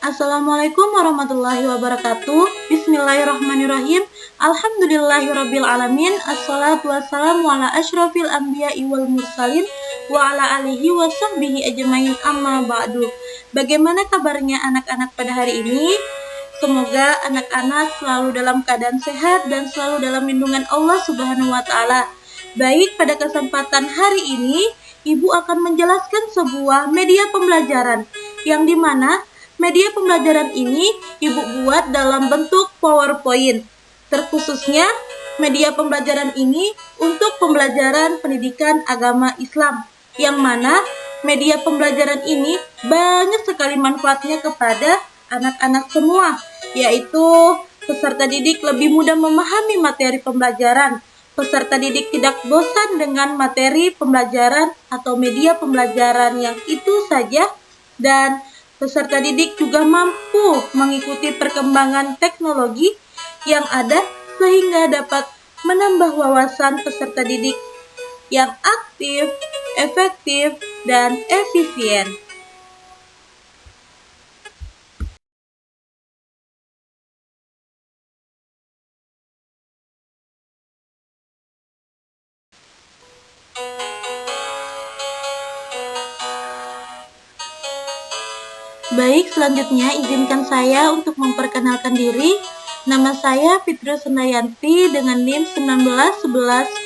Assalamualaikum warahmatullahi wabarakatuh. Bismillahirrahmanirrahim. Alhamdulillahirabbil alamin. Assalatu wassalamu ala asyrafil anbiya'i wal mursalin wa ala alihi wa sahbihi ajmain, amma ba'du. Bagaimana kabarnya anak-anak pada hari ini? Semoga anak-anak selalu dalam keadaan sehat dan selalu dalam lindungan Allah Subhanahu wa taala. Baik, pada kesempatan hari ini Ibu akan menjelaskan sebuah media pembelajaran yang dimana media pembelajaran ini Ibu buat dalam bentuk PowerPoint. Terkhususnya media pembelajaran ini untuk pembelajaran pendidikan agama Islam, yang mana media pembelajaran ini banyak sekali manfaatnya kepada anak-anak semua, yaitu peserta didik lebih mudah memahami materi pembelajaran, peserta didik tidak bosan dengan materi pembelajaran atau media pembelajaran yang itu saja, dan peserta didik juga mampu mengikuti perkembangan teknologi yang ada sehingga dapat menambah wawasan peserta didik yang aktif, efektif, dan efisien. Baik, selanjutnya izinkan saya untuk memperkenalkan diri. Nama saya Fitri Sendayanti dengan NIM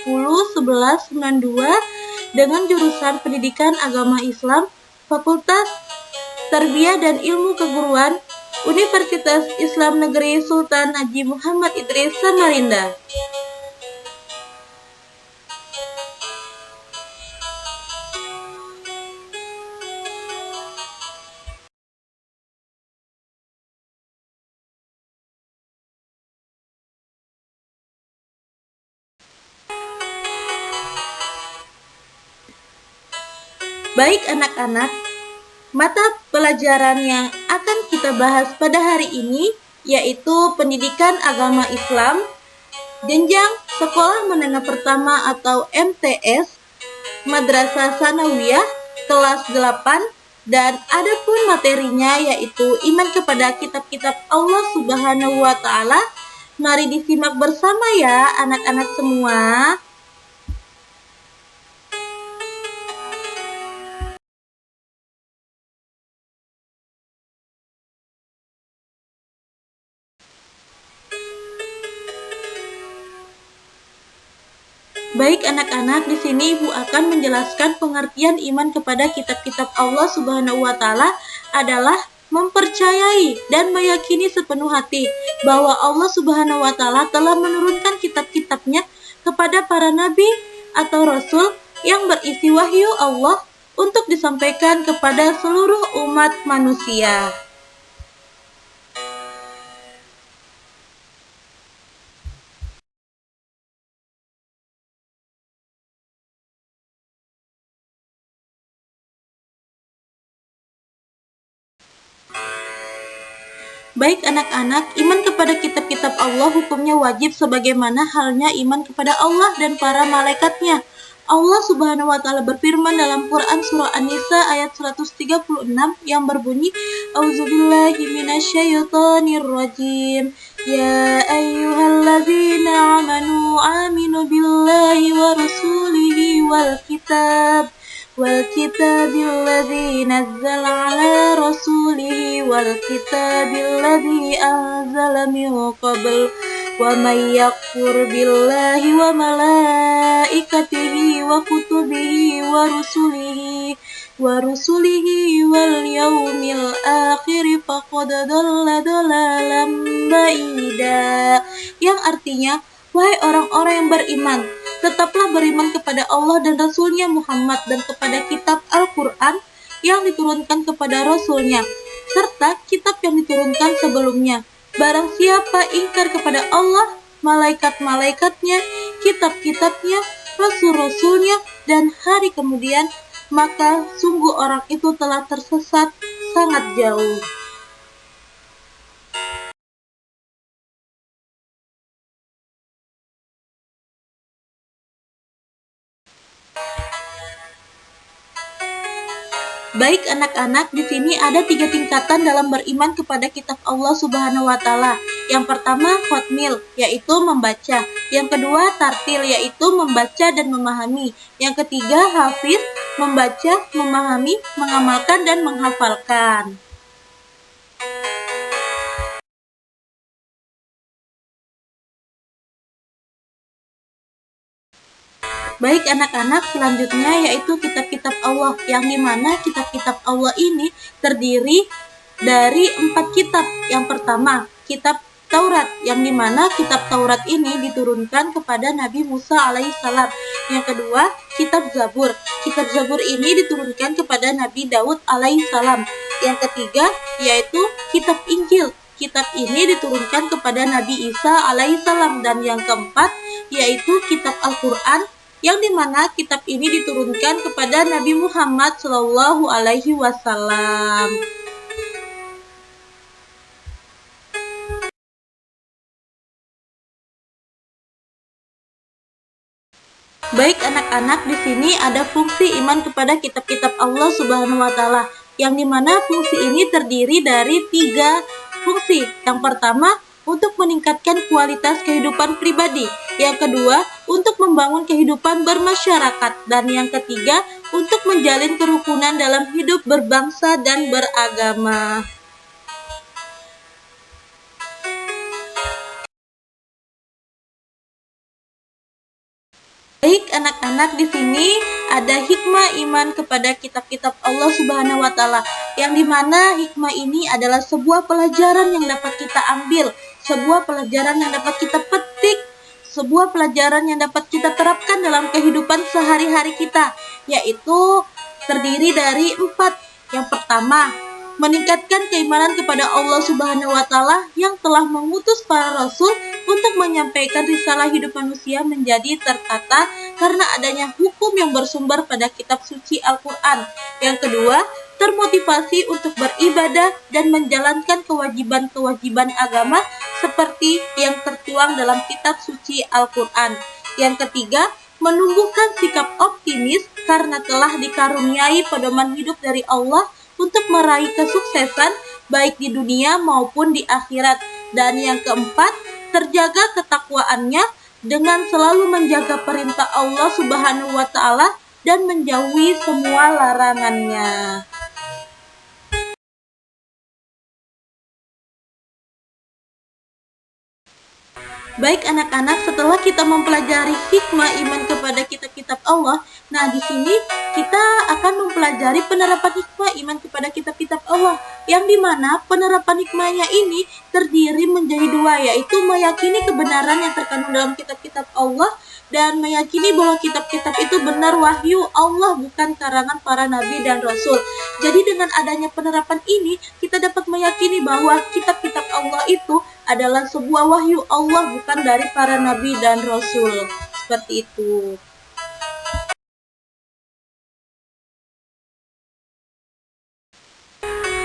1911101192 dengan jurusan Pendidikan Agama Islam, Fakultas Tarbiyah dan Ilmu Keguruan, Universitas Islam Negeri Sultan Haji Muhammad Idris Samarinda. Baik anak-anak, mata pelajaran yang akan kita bahas pada hari ini yaitu Pendidikan Agama Islam, jenjang Sekolah Menengah Pertama atau MTS, Madrasah Sanawiyah, kelas 8, dan adapun materinya yaitu iman kepada kitab-kitab Allah Subhanahu wa taala. Mari disimak bersama ya anak-anak semua. Baik anak-anak, di sini Ibu akan menjelaskan pengertian iman kepada kitab-kitab Allah Subhanahu wa taala adalah mempercayai dan meyakini sepenuh hati bahwa Allah Subhanahu wa taala telah menurunkan kitab-kitabnya kepada para nabi atau rasul yang berisi wahyu Allah untuk disampaikan kepada seluruh umat manusia. Baik anak-anak, iman kepada kitab-kitab Allah hukumnya wajib sebagaimana halnya iman kepada Allah dan para malaikatnya. Allah Subhanahu wa taala berfirman dalam Quran surah An-Nisa ayat 136 yang berbunyi, A'udzubillahi minasyaitonir rajim. Ya ayyuhalladzina amanu aminu billahi wa rasulihi wal kitab alladzi nazzala ala rasulihi wal kitab alladzi anzala min qabl wa may yakfur billahi wa malaikatihi wa kutubihi wa rusulihi wal yaumil akhir faqad dhalla dhalalan ba'ida, yang artinya, wahai orang-orang yang beriman, tetaplah beriman kepada Allah dan Rasulnya Muhammad dan kepada kitab Al-Quran yang diturunkan kepada Rasulnya, serta kitab yang diturunkan sebelumnya. Barang siapa ingkar kepada Allah, malaikat-malaikatnya, kitab-kitabnya, rasul-rasulnya, dan hari kemudian, maka sungguh orang itu telah tersesat sangat jauh. Baik anak-anak, di sini ada 3 tingkatan dalam beriman kepada kitab Allah Subhanahu wa Ta'ala. Yang pertama, khotmil, yaitu membaca. Yang kedua, tartil, yaitu membaca dan memahami. Yang ketiga, hafiz, membaca, memahami, mengamalkan, dan menghafalkan. Baik anak-anak, selanjutnya yaitu kitab-kitab Allah, yang dimana kitab-kitab Allah ini terdiri dari 4 kitab. Yang pertama, kitab Taurat, yang dimana kitab Taurat ini diturunkan kepada Nabi Musa alaihissalam. Yang kedua, kitab Zabur. Kitab Zabur ini diturunkan kepada Nabi Daud alaihissalam. Yang ketiga, yaitu kitab Injil. Kitab ini diturunkan kepada Nabi Isa alaihissalam. Dan yang keempat, yaitu kitab Al-Quran, yang dimana kitab ini diturunkan kepada Nabi Muhammad Shallallahu Alaihi Wasallam. Baik anak-anak, di sini ada fungsi iman kepada kitab-kitab Allah Subhanahu wa Ta'ala, yang dimana fungsi ini terdiri dari 3 fungsi. Yang pertama, untuk meningkatkan kualitas kehidupan pribadi. Yang kedua, untuk membangun kehidupan bermasyarakat. Dan yang ketiga, untuk menjalin kerukunan dalam hidup berbangsa dan beragama. Baik anak-anak, di sini ada hikmah iman kepada kitab-kitab Allah Subhanahu wa Ta'ala, yang dimana hikmah ini adalah sebuah pelajaran yang dapat kita ambil, sebuah pelajaran yang dapat kita petik, sebuah pelajaran yang dapat kita terapkan dalam kehidupan sehari-hari kita, yaitu terdiri dari 4. Yang pertama, meningkatkan keimanan kepada Allah Subhanahu wa Ta'ala yang telah mengutus para rasul untuk menyampaikan risalah hidup manusia menjadi tertata karena adanya hukum yang bersumber pada kitab suci Al-Quran. Yang kedua, termotivasi untuk beribadah dan menjalankan kewajiban-kewajiban agama seperti yang tertuang dalam kitab suci Al-Quran. Yang ketiga, menumbuhkan sikap optimis karena telah dikaruniai pedoman hidup dari Allah untuk meraih kesuksesan baik di dunia maupun di akhirat. Dan yang keempat, terjaga ketakwaannya dengan selalu menjaga perintah Allah Subhanahu wa Ta'ala dan menjauhi semua larangannya. Baik anak-anak, setelah kita mempelajari hikmah iman kepada kitab-kitab Allah, nah di sini kita akan mempelajari penerapan hikmah iman kepada kitab-kitab Allah, yang dimana penerapan hikmahnya ini terdiri menjadi 2, yaitu meyakini kebenaran yang terkandung dalam kitab-kitab Allah dan meyakini bahwa kitab-kitab itu benar wahyu Allah, bukan karangan para nabi dan rasul. Jadi dengan adanya penerapan ini, kita dapat meyakini bahwa kitab-kitab Allah itu adalah sebuah wahyu Allah, bukan dari para nabi dan rasul. Seperti itu.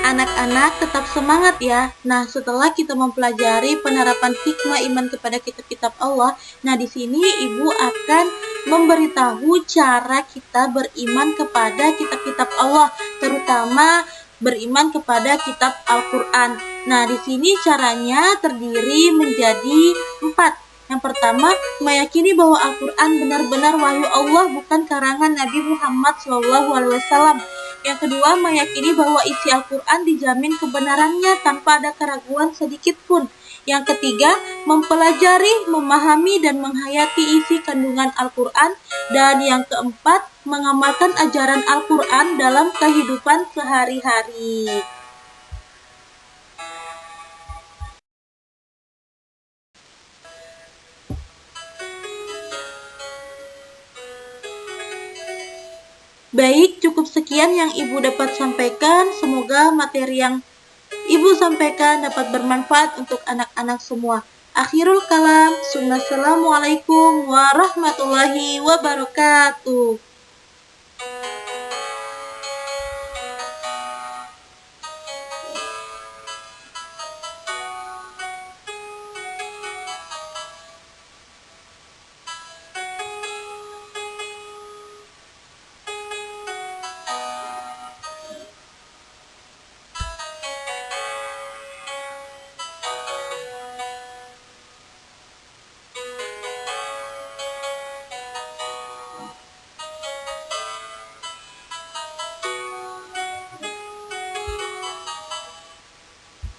Anak-anak tetap semangat ya. Nah, setelah kita mempelajari penerapan hikmah iman kepada kitab-kitab Allah, nah di sini Ibu akan memberitahu cara kita beriman kepada kitab-kitab Allah, terutama beriman kepada kitab Al-Quran. Nah, di sini caranya terdiri menjadi 4. Yang pertama, meyakini bahwa Al-Quran benar-benar wahyu Allah, bukan karangan Nabi Muhammad SAW. Yang kedua, meyakini bahwa isi Al-Quran dijamin kebenarannya tanpa ada keraguan sedikit pun. Yang ketiga, mempelajari, memahami, dan menghayati isi kandungan Al-Quran. Dan yang keempat, mengamalkan ajaran Al-Quran dalam kehidupan sehari-hari. Baik, cukup sekian yang Ibu dapat sampaikan. Semoga materi yang Ibu sampaikan dapat bermanfaat untuk anak-anak semua. Akhirul kalam, Assalamualaikum warahmatullahi wabarakatuh.